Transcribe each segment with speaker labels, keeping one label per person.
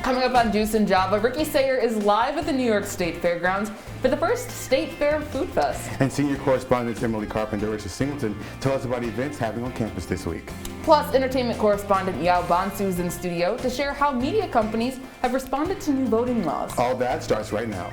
Speaker 1: Coming up on Juice and Java, Ricky Sayer is live at the New York State Fairgrounds for the first State Fair Food Fest.
Speaker 2: And senior correspondents Emily Karp and Darasha Singleton tell us about events happening on campus this week.
Speaker 1: Plus, entertainment correspondent Yaw Bonsu is in studio to share how media companies have responded to new voting laws.
Speaker 2: All that starts right now.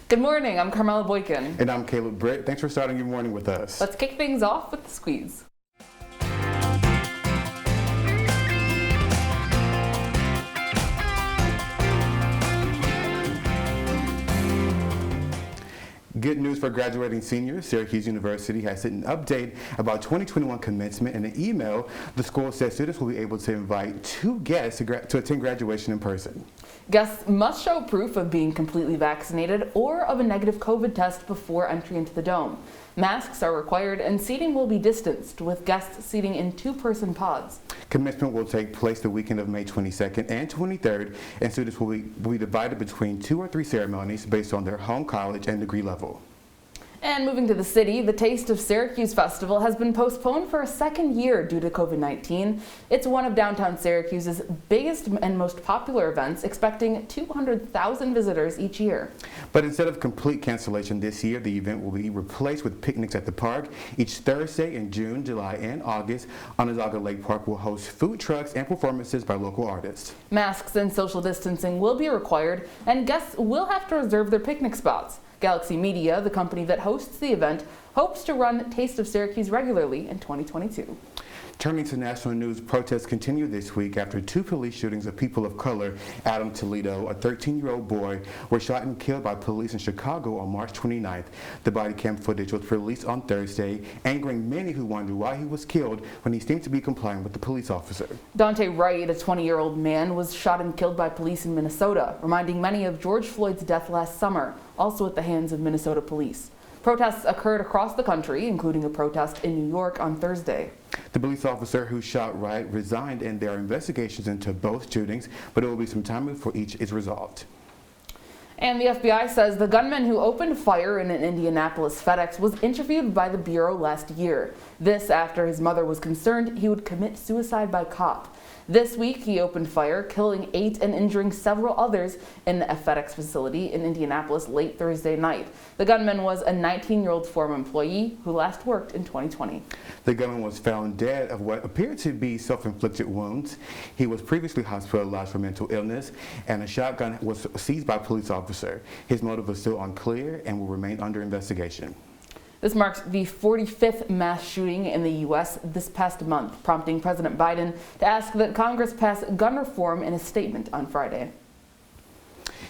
Speaker 1: Good morning, I'm Carmella Boykin.
Speaker 2: And I'm Britt. Thanks for starting your morning with us.
Speaker 1: Let's kick things off with the squeeze.
Speaker 2: Good news for graduating seniors. Syracuse University has sent an update about 2021 commencement. In an email, the school says students will be able to invite 2 guests to attend graduation in person.
Speaker 1: Guests must show proof of being completely vaccinated or of a negative COVID test before entry into the dome. Masks are required and seating will be distanced, with guests seating in 2-person pods.
Speaker 2: Commencement will take place the weekend of May 22nd and 23rd, and students will be divided between 2 or 3 ceremonies based on their home college and degree level.
Speaker 1: And moving to the city, the Taste of Syracuse Festival has been postponed for a second year due to COVID-19. It's one of downtown Syracuse's biggest and most popular events, expecting 200,000 visitors each year.
Speaker 2: But instead of complete cancellation this year, the event will be replaced with picnics at the park. Each Thursday in June, July, and August, Onondaga Lake Park will host food trucks and performances by local artists.
Speaker 1: Masks and social distancing will be required, and guests will have to reserve their picnic spots. Galaxy Media, the company that hosts the event, hopes to run Taste of Syracuse regularly in 2022.
Speaker 2: Turning to national news, protests continue this week after 2 police shootings of people of color. Adam Toledo, a 13-year-old boy, were shot and killed by police in Chicago on March 29th. The body cam footage was released on Thursday, angering many who wondered why he was killed when he seemed to be complying with the police officer. Dante
Speaker 1: Wright, a 20-year-old man, was shot and killed by police in Minnesota, reminding many of George Floyd's death last summer, also at the hands of Minnesota police. Protests occurred across the country, including a protest in New York on Thursday.
Speaker 2: The police officer who shot Wright resigned, and there are investigations into both shootings, but it will be some time before each is resolved.
Speaker 1: And the FBI says the gunman who opened fire in an Indianapolis FedEx was interviewed by the Bureau last year. This after his mother was concerned he would commit suicide by cop. This week, he opened fire, killing 8 and injuring several others in a FedEx facility in Indianapolis late Thursday night. The gunman was a 19-year-old former employee who last worked in 2020.
Speaker 2: The gunman was found dead of what appeared to be self-inflicted wounds. He was previously hospitalized for mental illness, and a shotgun was seized by a police officer. His motive is still unclear and will remain under investigation.
Speaker 1: This marks the 45th mass shooting in the U.S. this past month, prompting President Biden to ask that Congress pass gun reform in a statement on Friday.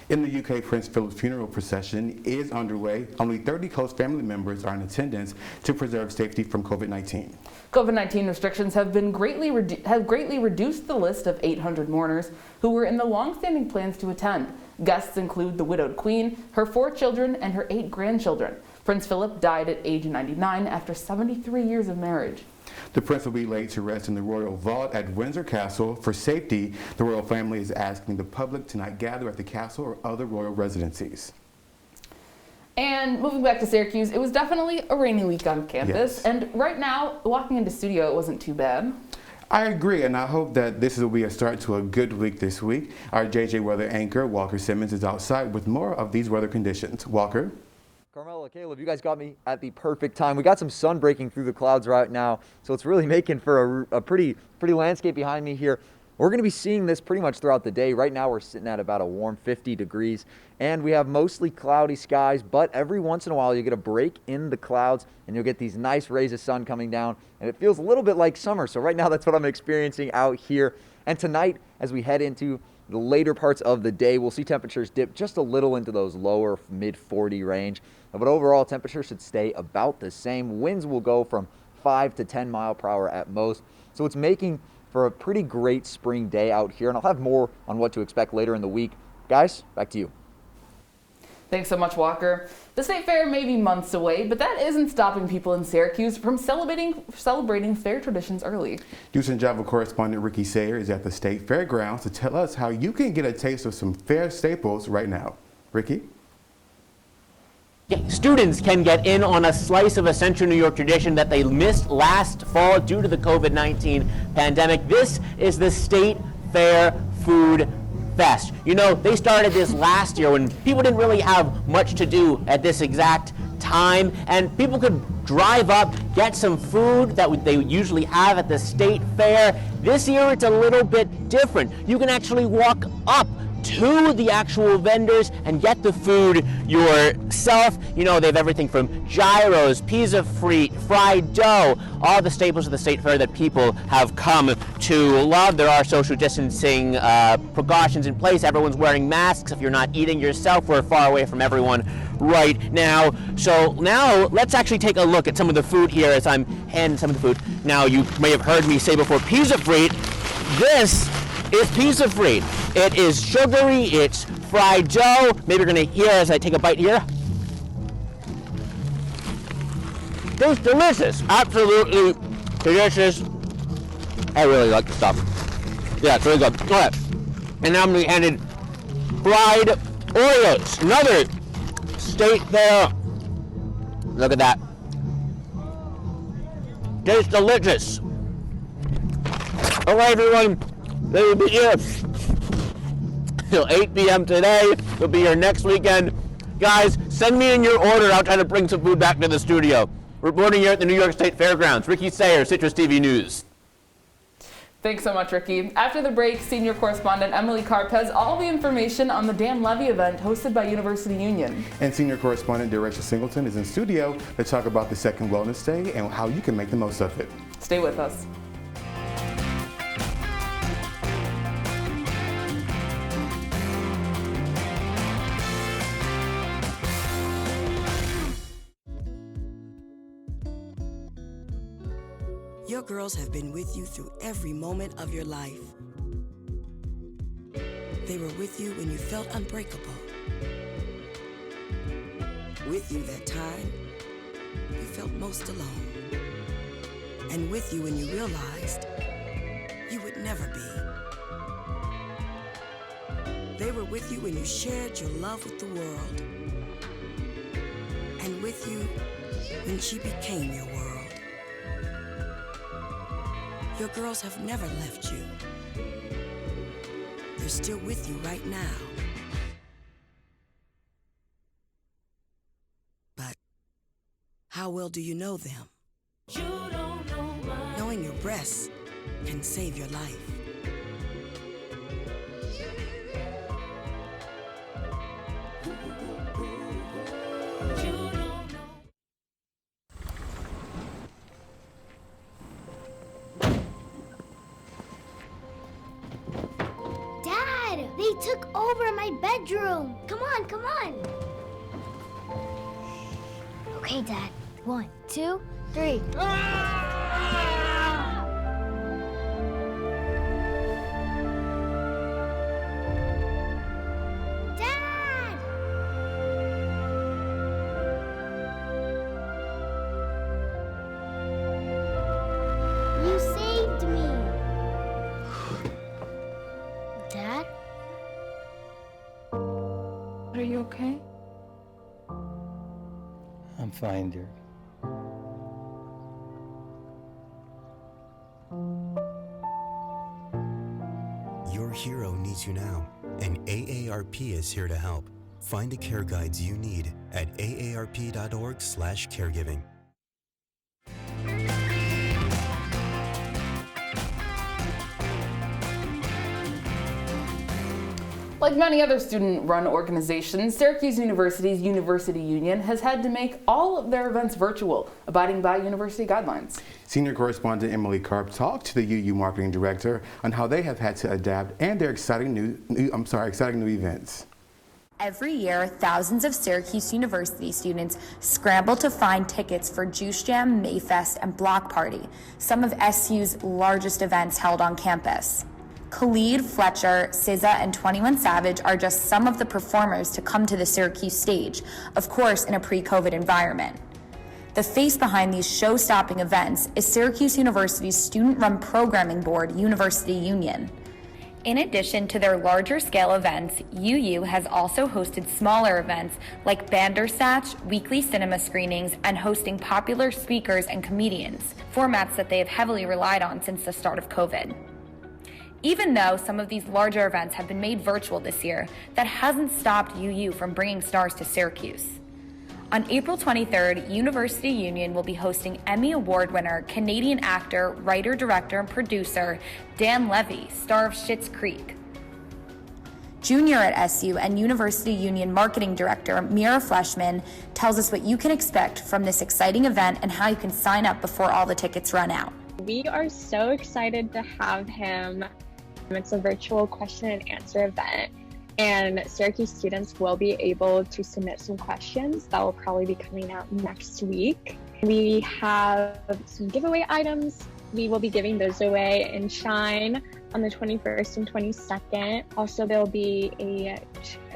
Speaker 2: In the UK, Prince Philip's funeral procession is underway. Only 30 close family members are in attendance to preserve safety from COVID-19.
Speaker 1: COVID-19 restrictions have greatly reduced the list of 800 mourners who were in the long-standing plans to attend. Guests include the widowed queen, her 4 children, and her 8 grandchildren. Prince Philip died at age 99 after 73 years of marriage.
Speaker 2: The prince will be laid to rest in the royal vault at Windsor Castle. For safety, the royal family is asking the public to not gather at the castle or other royal residencies.
Speaker 1: And moving back to Syracuse, it was definitely a rainy week on campus.
Speaker 2: Yes.
Speaker 1: And right now, walking into studio, it wasn't too bad.
Speaker 2: I agree, and I hope that this will be a start to a good week this week. Our JJ weather anchor, Walker Simmons, is outside with more of these weather conditions. Walker?
Speaker 3: Carmella, Caleb, you guys got me at the perfect time. We got some sun breaking through the clouds right now, so it's really making for a pretty landscape behind me here. We're going to be seeing this pretty much throughout the day. Right now we're sitting at about a warm 50 degrees, and we have mostly cloudy skies, but every once in a while you get a break in the clouds, and you'll get these nice rays of sun coming down, and it feels a little bit like summer. So right now that's what I'm experiencing out here. And tonight, as we head into the later parts of the day, we'll see temperatures dip just a little into those lower mid-40 range. But overall, temperature should stay about the same. Winds will go from 5 to 10 mile per hour at most. So it's making for a pretty great spring day out here. And I'll have more on what to expect later in the week. Guys, back to you.
Speaker 1: Thanks so much, Walker. The state fair may be months away, but that isn't stopping people in Syracuse from celebrating fair traditions early.
Speaker 2: News and Travel correspondent Ricky Sayer is at the state fairgrounds to tell us how you can get a taste of some fair staples right now. Ricky?
Speaker 4: Students can get in on a slice of a Central New York tradition that they missed last fall due to the COVID-19 pandemic. This is the State Fair Food Fest. You know, they started this last year when people didn't really have much to do at this exact time, and people could drive up, get some food that they usually have at the State Fair. This year it's a little bit different. You can actually walk up to the actual vendors and get the food yourself. You know, they have everything from gyros, pizza fried dough, all the staples of the State Fair that people have come to love. There are social distancing precautions in place. Everyone's wearing masks. If you're not eating yourself, we're far away from everyone right now. So now let's actually take a look at some of the food here as I'm handing some of the food. Now, you may have heard me say before, pizza fried. This is pizza fried. It is sugary, it's fried dough. Maybe you're gonna hear as I take a bite here. It's delicious, absolutely delicious. I really like the stuff. Yeah, it's really good. All right, and now I'm gonna be handed fried Oreos, another State Fair. Look at that. Tastes delicious. All right, everyone, they will be here till 8 p.m. today. They'll be here next weekend. Guys, send me in your order. I'll try to bring some food back to the studio. Reporting here at the New York State Fairgrounds, Ricky Sayer, CitrusTV News.
Speaker 1: Thanks so much, Ricky. After the break, senior correspondent Emily Karp has all the information on the dam levy event hosted by University Union.
Speaker 2: And senior correspondent Darasha Singleton is in studio to talk about the second Wellness Day and how you can make the most of it.
Speaker 1: Stay with us.
Speaker 5: Your girls have been with you through every moment of your life. They were with you when you felt unbreakable. With you that time you felt most alone. And with you when you realized you would never be. They were with you when you shared your love with the world. And with you when she became your world. Your girls have never left you. They're still with you right now. But how well do you know them? You don't know mine. Knowing your breasts can save your life.
Speaker 6: They took over my bedroom. Come on, come on. Okay, Dad. 1, 2, 3. Dad! You saved me. Dad?
Speaker 1: Are you okay?
Speaker 7: I'm fine, dear.
Speaker 8: Your hero needs you now, and AARP is here to help. Find the care guides you need at aarp.org/caregiving.
Speaker 1: Like many other student-run organizations, Syracuse University's University Union has had to make all of their events virtual, abiding by university guidelines.
Speaker 2: Senior correspondent Emily Karp talked to the UU marketing director on how they have had to adapt and their exciting new events.
Speaker 9: Every year, thousands of Syracuse University students scramble to find tickets for Juice Jam, Mayfest, and Block Party, some of SU's largest events held on campus. Khalid, Fletcher, SZA, and 21 Savage are just some of the performers to come to the Syracuse stage, of course in a pre-COVID environment. The face behind these show-stopping events is Syracuse University's student-run programming board, University Union. In addition to their larger-scale events, UU has also hosted smaller events like Bandersnatch, weekly cinema screenings, and hosting popular speakers and comedians, formats that they have heavily relied on since the start of COVID. Even though some of these larger events have been made virtual this year, that hasn't stopped UU from bringing stars to Syracuse. On April 23rd, University Union will be hosting Emmy Award winner, Canadian actor, writer, director, and producer Dan Levy, star of Schitt's Creek. Junior at SU and University Union marketing director Mira Fleshman tells us what you can expect from this exciting event and how you can sign up before all the tickets run out.
Speaker 7: We are so excited to have him. It's a virtual question and answer event, and Syracuse students will be able to submit some questions that will probably be coming out next week. We have some giveaway items. We will be giving those away in Shine on the 21st and 22nd. Also, there'll be a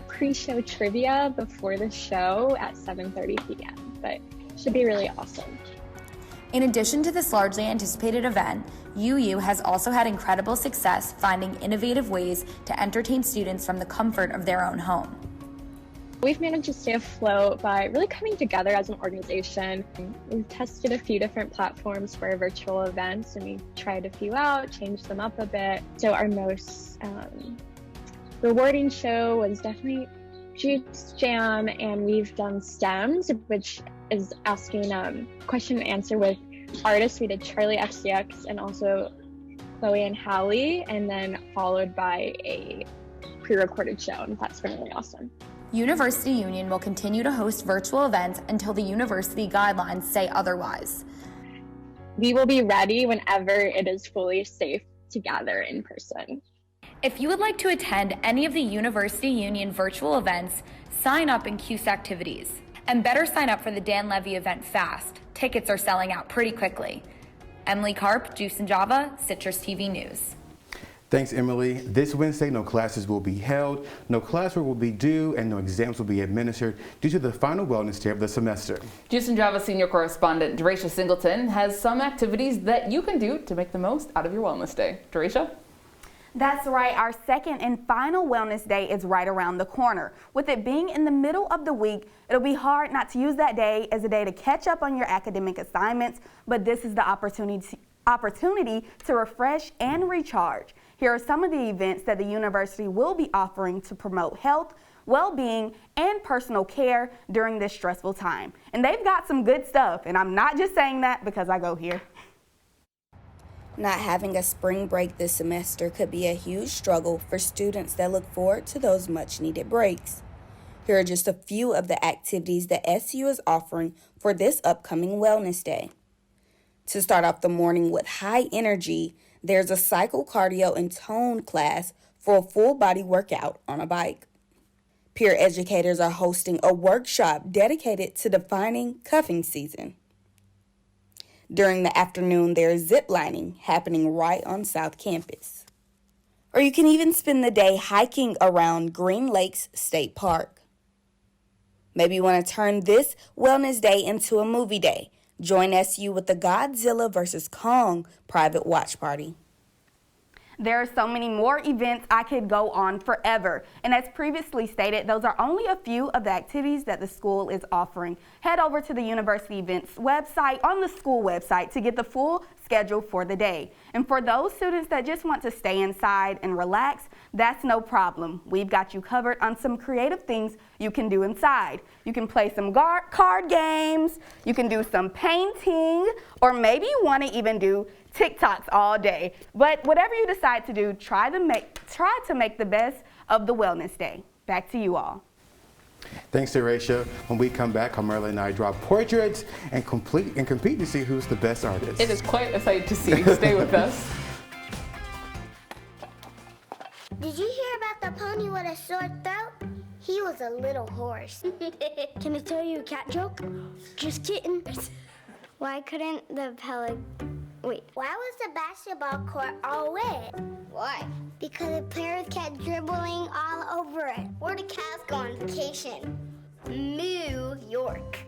Speaker 7: pre-show trivia before the show at 7:30 p.m., but it should be really awesome.
Speaker 9: In addition to this largely anticipated event, UU has also had incredible success finding innovative ways to entertain students from the comfort of their own home.
Speaker 7: We've managed to stay afloat by really coming together as an organization. We've tested a few different platforms for our virtual events, and we tried a few out, changed them up a bit. So our most rewarding show was definitely Juice Jam, and we've done STEMs, which is asking question and answer with artists. We did Charlie XCX and also Chloe and Hallie, and then followed by a pre-recorded show, and that's been really awesome.
Speaker 9: University Union will continue to host virtual events until the university guidelines say otherwise.
Speaker 7: We will be ready whenever it is fully safe to gather in person.
Speaker 9: If you would like to attend any of the University Union virtual events, sign up in CUSE activities. And better sign up for the Dan Levy event fast. Tickets are selling out pretty quickly. Emily Karp, Juice and Java, CitrusTV News.
Speaker 2: Thanks, Emily. This Wednesday, no classes will be held, no classwork will be due, and no exams will be administered due to the final wellness day of the semester.
Speaker 1: Juice and Java senior correspondent Darasha Singleton has some activities that you can do to make the most out of your wellness day. Darasha?
Speaker 10: That's right, our second and final wellness day is right around the corner. With it being in the middle of the week, it'll be hard not to use that day as a day to catch up on your academic assignments, but this is the opportunity to refresh and recharge. Here are some of the events that the university will be offering to promote health, well-being, and personal care during this stressful time. And they've got some good stuff, and I'm not just saying that because I go here.
Speaker 11: Not having a spring break this semester could be a huge struggle for students that look forward to those much-needed breaks. Here are just a few of the activities that SU is offering for this upcoming Wellness Day. To start off the morning with high energy, there's a cycle, cardio, and tone class for a full-body workout on a bike. Peer educators are hosting a workshop dedicated to defining cuffing season. During the afternoon, there is zip lining happening right on South Campus. Or you can even spend the day hiking around Green Lakes State Park. Maybe you want to turn this Wellness Day into a movie day. Join SU with the Godzilla vs. Kong private watch party.
Speaker 10: There are so many more events I could go on forever. And as previously stated, those are only a few of the activities that the school is offering. Head over to the university events website on the school website to get the full schedule for the day. And for those students that just want to stay inside and relax, that's no problem. We've got you covered on some creative things you can do inside. You can play some card games, you can do some painting, or maybe you want to even do TikToks all day. But whatever you decide to do, try to make the best of the Wellness Day. Back to you all.
Speaker 2: Thanks, Darasha. When we come back, Carmella and I draw portraits and compete to see who's the best artist.
Speaker 1: It is quite a sight to see. Stay with us.
Speaker 6: Did you hear about the pony with a sore throat? He was a little horse. Can I tell you a cat joke? Just kidding. Why couldn't the Wait, why was the basketball court all wet? Why? Because the players kept dribbling all over it. Where the Cavs go on vacation? New York.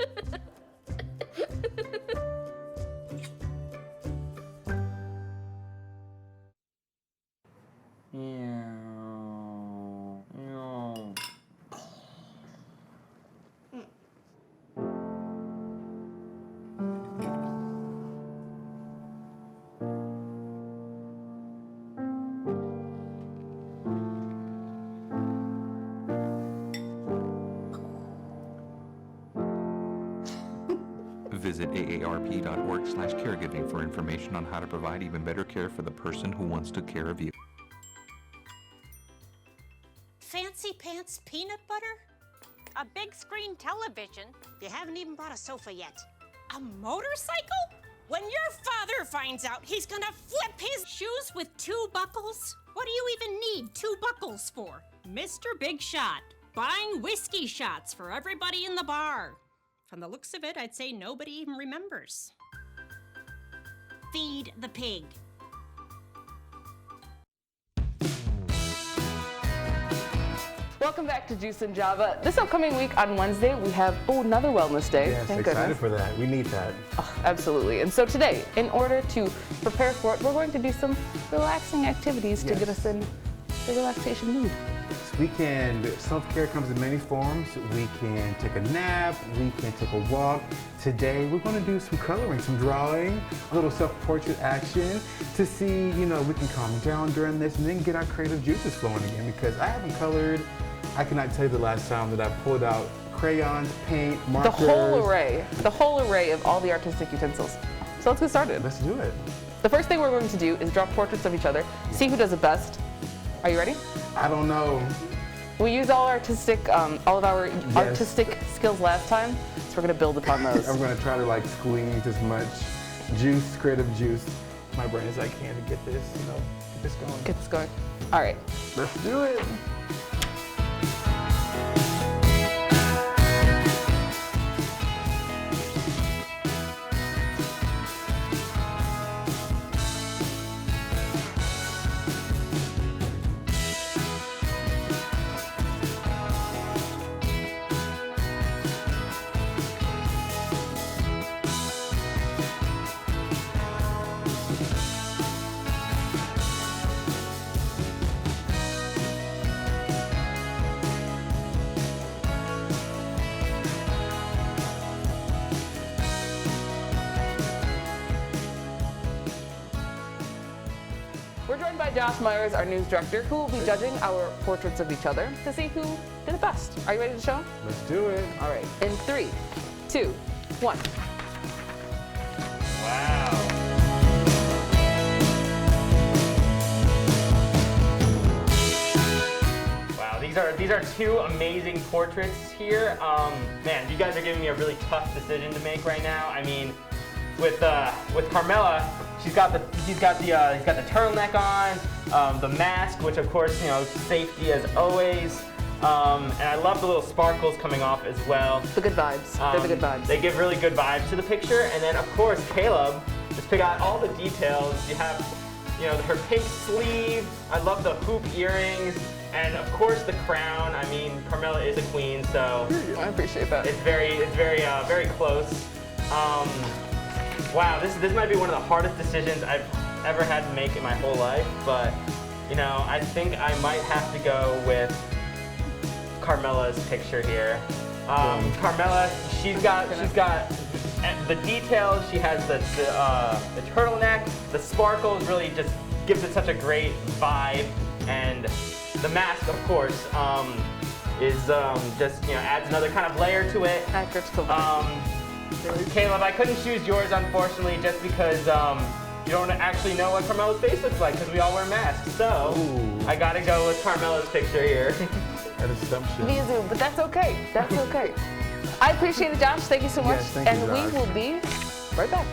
Speaker 12: Visit aarp.org/caregiving for information on how to provide even better care for the person who wants to care of you.
Speaker 13: Fancy pants peanut butter? A big screen television? You haven't even bought a sofa yet. A motorcycle? When your father finds out, he's gonna flip his shoes with 2 buckles? What do you even need 2 buckles for? Mr. Big Shot, buying whiskey shots for everybody in the bar. From the looks of it, I'd say nobody even remembers. Feed the pig.
Speaker 1: Welcome back to Juice and Java. This upcoming week on Wednesday, we have another wellness day.
Speaker 2: Yes,
Speaker 1: Thank
Speaker 2: excited
Speaker 1: goodness.
Speaker 2: for that. We need that.
Speaker 1: Oh, absolutely. And so today, in order to prepare for it, we're going to do some relaxing activities to get us in the relaxation mood.
Speaker 2: This weekend, self-care comes in many forms. We can take a nap, we can take a walk. Today, we're going to do some coloring, some drawing, a little self-portrait action to see, we can calm down during this and then get our creative juices flowing again, because I haven't colored. I cannot tell you the last time that I pulled out crayons, paint, markers.
Speaker 1: The whole array of all the artistic utensils. So let's get started.
Speaker 2: Let's do it.
Speaker 1: The first thing we're going to do is draw portraits of each other, see who does it best. Are you ready?
Speaker 2: I don't know.
Speaker 1: We used all of our artistic skills last time, so we're going to build upon those.
Speaker 2: I'm going to try to squeeze as much juice, creative juice, my brain as I can to get this, get this going.
Speaker 1: Get this going. All right.
Speaker 2: Let's do it.
Speaker 1: We're joined by Josh Myers, our news director, who will be judging our portraits of each other to see who did it best. Are you ready to show?
Speaker 2: Let's do it.
Speaker 1: All right. In 3, 2, 1.
Speaker 4: Wow. Wow, these are 2 amazing portraits here. Man, you guys are giving me a really tough decision to make right now. I mean, with Carmella, he's got the turtleneck on, the mask, which of course, safety as always. And I love the little sparkles coming off as well.
Speaker 1: The good vibes. They're the good vibes.
Speaker 4: They give really good vibes to the picture. And then of course, Caleb, just pick out all the details. You have, her pink sleeve. I love the hoop earrings. And of course the crown. I mean, Carmella is a queen, so
Speaker 1: I appreciate that.
Speaker 4: It's very close. Wow, this might be one of the hardest decisions I've ever had to make in my whole life, but I think I might have to go with Carmella's picture here. Carmella, she's got the details. She has the turtleneck, the sparkles really just gives it such a great vibe, and the mask, of course, is just adds another kind of layer to it. Caleb, I couldn't choose yours, unfortunately, just because you don't actually know what Carmella's face looks like, because we all wear masks. So I gotta go with Carmella's picture here.
Speaker 2: An assumption.
Speaker 1: Me too, but that's okay. That's okay. I appreciate it, Josh. Thank you so much.
Speaker 2: Yes, thank
Speaker 1: and
Speaker 2: you,
Speaker 1: we
Speaker 2: Josh.
Speaker 1: will be right back.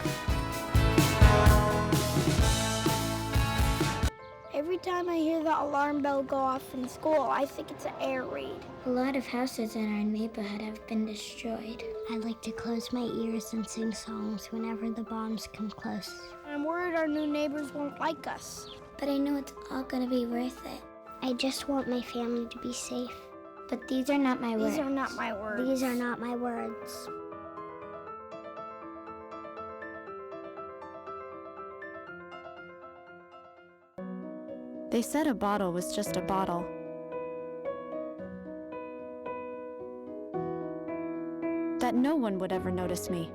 Speaker 6: Every time I hear the alarm bell go off in school, I think it's an air raid.
Speaker 14: A lot of houses in our neighborhood have been destroyed. I like to close my ears and sing songs whenever the bombs come close.
Speaker 6: I'm worried our new neighbors won't like us. But I know it's all gonna be worth it. I just want my family to be safe. But these are not my words. These are not my words. These are not my words.
Speaker 15: They said a bottle was just a bottle. That no one would ever notice me.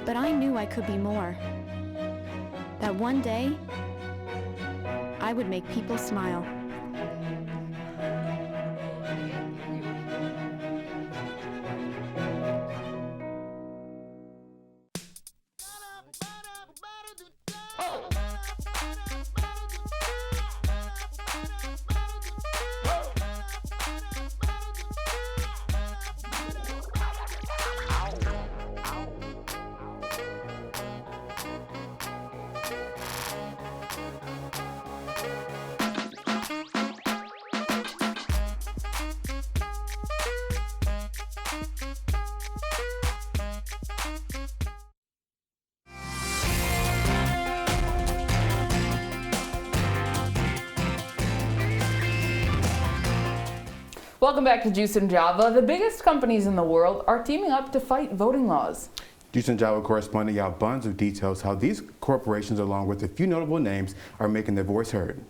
Speaker 15: But I knew I could be more. That one day, I would make people smile.
Speaker 1: Welcome back to Juice and Java. The biggest companies in the world are teaming up to fight voting laws.
Speaker 2: Juice and Java correspondent Yaw Bonsu details how these corporations, along with a few notable names, are making their voice heard.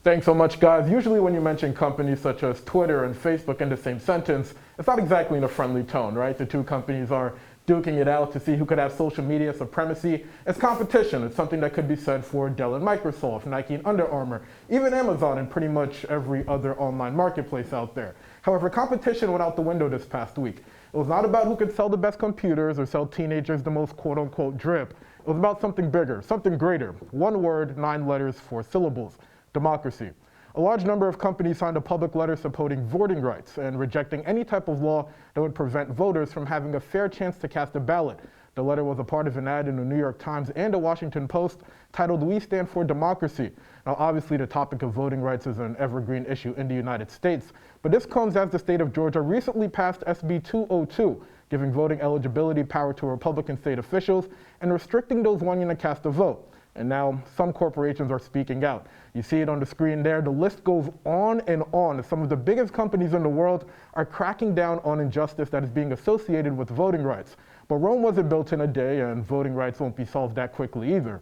Speaker 16: Thanks so much, guys. Usually when you mention companies such as Twitter and Facebook in the same sentence, it's not exactly in a friendly tone, right? The two companies are duking it out to see who could have social media supremacy. It's competition. It's something that could be said for Dell and Microsoft, Nike and Under Armour, even Amazon and pretty much every other online marketplace out there. However, competition went out the window this past week. It was not about who could sell the best computers or sell teenagers the most quote-unquote drip. It was about something bigger, something greater. One word, 9 letters, 4 syllables: democracy. A large number of companies signed a public letter supporting voting rights and rejecting any type of law that would prevent voters from having a fair chance to cast a ballot. The letter was a part of an ad in the New York Times and the Washington Post titled "We Stand for Democracy." Now, obviously, the topic of voting rights is an evergreen issue in the United States, but this comes as the state of Georgia recently passed SB 202, giving voting eligibility power to Republican state officials and restricting those wanting to cast a vote. And now some corporations are speaking out. You see it on the screen there. The list goes on and on. Some of the biggest companies in the world are cracking down on injustice that is being associated with voting rights. But Rome wasn't built in a day, and voting rights won't be solved that quickly either.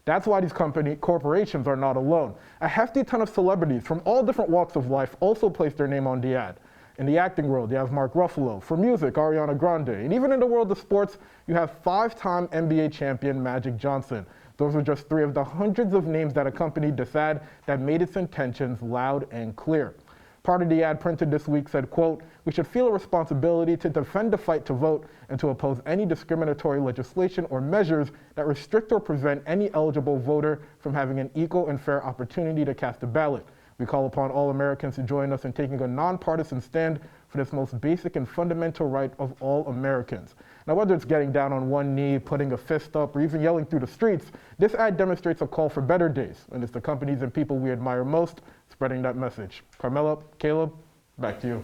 Speaker 16: That's why these corporations are not alone. A hefty ton of celebrities from all different walks of life also placed their name on the ad. In the acting world, you have Mark Ruffalo. For music, Ariana Grande. And even in the world of sports, you have 5-time NBA champion Magic Johnson. Those are just 3 of the hundreds of names that accompanied this ad that made its intentions loud and clear. Part of the ad printed this week said, quote, "We should feel a responsibility to defend the fight to vote and to oppose any discriminatory legislation or measures that restrict or prevent any eligible voter from having an equal and fair opportunity to cast a ballot. We call upon all Americans to join us in taking a nonpartisan stand for this most basic and fundamental right of all Americans." Now, whether it's getting down on one knee, putting a fist up, or even yelling through the streets, this ad demonstrates a call for better days, and it's the companies and people we admire most spreading that message. Carmella, Caleb, back to you.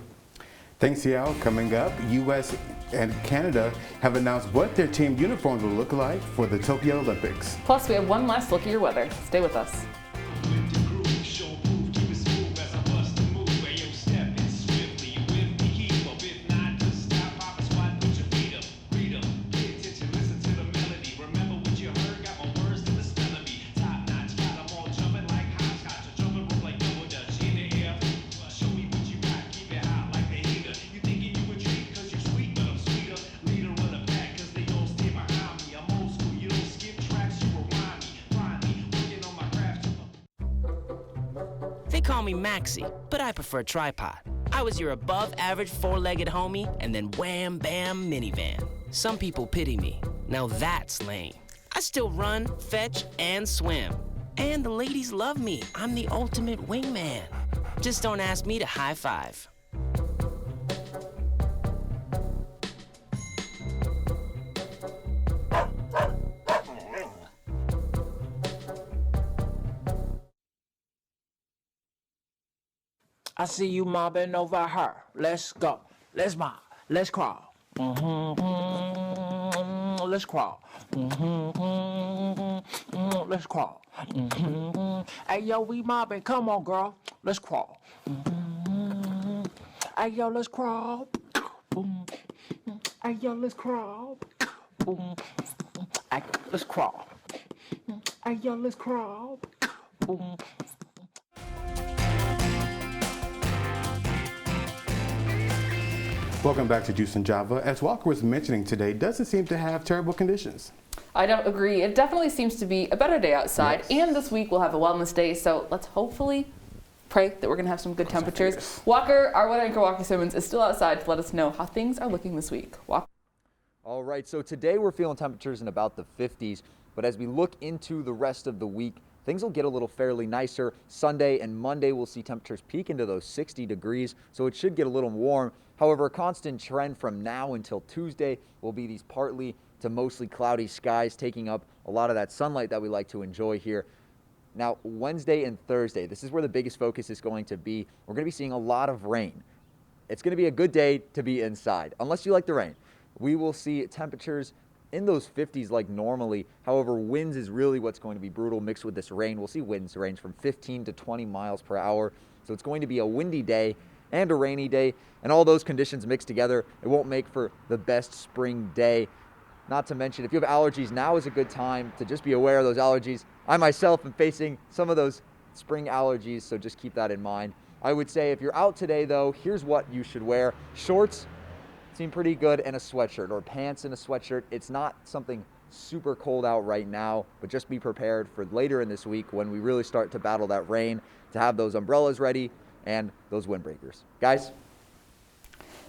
Speaker 2: Thanks, Yao. Coming up, U.S. and Canada have announced what their team uniforms will look like for the Tokyo Olympics.
Speaker 1: Plus, we have one last look at your weather. Stay with us.
Speaker 17: They call me Maxie, but I prefer tripod. I was your above-average four-legged homie, and then wham, bam, minivan. Some people pity me. Now that's lame. I still run, fetch, and swim. And the ladies love me. I'm the ultimate wingman. Just don't ask me to high five.
Speaker 18: I see you mobbing over her. Let's go. Let's mob. Let's crawl. Let's crawl. Let's crawl. Hey, yo, we mobbing. Come on, girl. Let's crawl. Hey, yo, let's crawl. Hey, yo, let's crawl. Hey, let's crawl. Hey, yo, let's crawl.
Speaker 2: Welcome back to Juice and Java. As Walker was mentioning today, doesn't seem to have terrible conditions.
Speaker 1: I don't agree. It definitely seems to be a better day outside,
Speaker 2: Yes.
Speaker 1: and this week we'll have a wellness day, so let's hopefully pray that we're going to have some good temperatures. Walker, our weather anchor Walker Simmons, is still outside to let us know how things are looking this week. Walker.
Speaker 3: All right, so today we're feeling temperatures in about the 50s, but as we look into the rest of the week, things will get a little fairly nicer. Sunday and Monday we'll see temperatures peak into those 60 degrees, so it should get a little warm. However, a constant trend from now until Tuesday will be these partly to mostly cloudy skies, taking up a lot of that sunlight that we like to enjoy here. Now, Wednesday and Thursday, this is where the biggest focus is going to be. We're going to be seeing a lot of rain. It's going to be a good day to be inside, unless you like the rain. We will see temperatures in those 50s like normally. However, winds is really what's going to be brutal mixed with this rain. We'll see winds range from 15 to 20 miles per hour. So it's going to be a windy day and a rainy day, and all those conditions mixed together, it won't make for the best spring day. Not to mention, if you have allergies, now is a good time to just be aware of those allergies. I myself am facing some of those spring allergies, so just keep that in mind. I would say if you're out today, though, here's what you should wear. Shorts seem pretty good, and a sweatshirt, or pants and a sweatshirt. It's not something super cold out right now, but just be prepared for later in this week when we really start to battle that rain, to have those umbrellas ready and those windbreakers. Guys?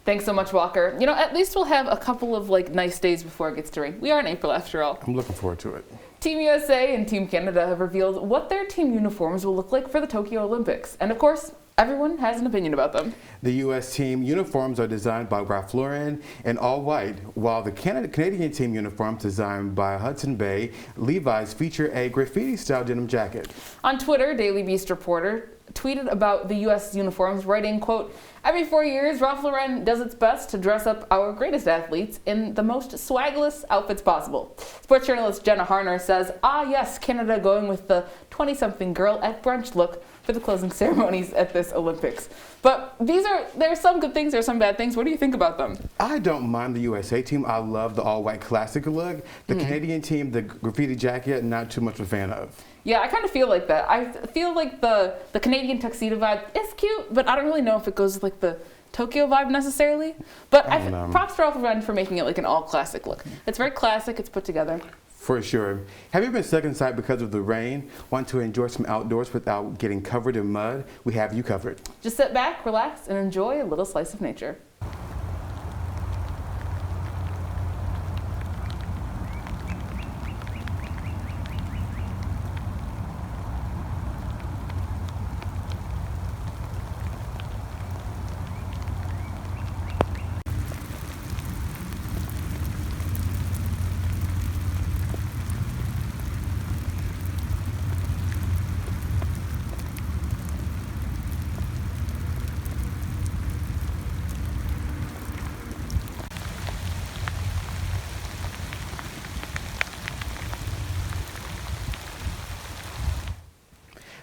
Speaker 1: Thanks so much, Walker. You know, at least we'll have a couple of nice days before it gets to rain. We are in April after all.
Speaker 2: I'm looking forward to it.
Speaker 1: Team USA and Team Canada have revealed what their team uniforms will look like for the Tokyo Olympics. And of course, everyone has an opinion about them.
Speaker 2: The U.S. team uniforms are designed by Ralph Lauren and all white, while the Canadian team uniforms designed by Hudson Bay Levi's feature a graffiti-style denim jacket.
Speaker 1: On Twitter, Daily Beast reporter tweeted about the U.S. uniforms, writing, quote, "Every 4 years, Ralph Lauren does its best to dress up our greatest athletes in the most swagless outfits possible." Sports journalist Jenna Harner says, yes, Canada going with the 20-something girl at brunch look for the closing ceremonies at this Olympics. But there's some good things, there's some bad things. What do you think about them?
Speaker 2: I don't mind the USA team. I love the all-white classic look. The Canadian team, the graffiti jacket, not too much of a fan of.
Speaker 1: Yeah, I kind of feel like that. I feel like the Canadian tuxedo vibe is cute, but I don't really know if it goes with the Tokyo vibe necessarily. But props to Ralph Lauren for making it like an all-classic look. It's very classic, it's put together.
Speaker 2: For sure. Have you been stuck inside because of the rain? Want to enjoy some outdoors without getting covered in mud? We have you covered.
Speaker 1: Just sit back, relax, and enjoy a little slice of nature.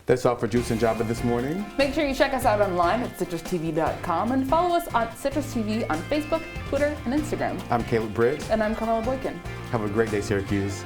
Speaker 2: That's all for Juice and Java this morning.
Speaker 1: Make sure you check us out online at CitrusTV.com and follow us on CitrusTV on Facebook, Twitter, and Instagram.
Speaker 2: I'm Caleb Britt.
Speaker 1: And I'm Carmella Boykin.
Speaker 2: Have a great day, Syracuse.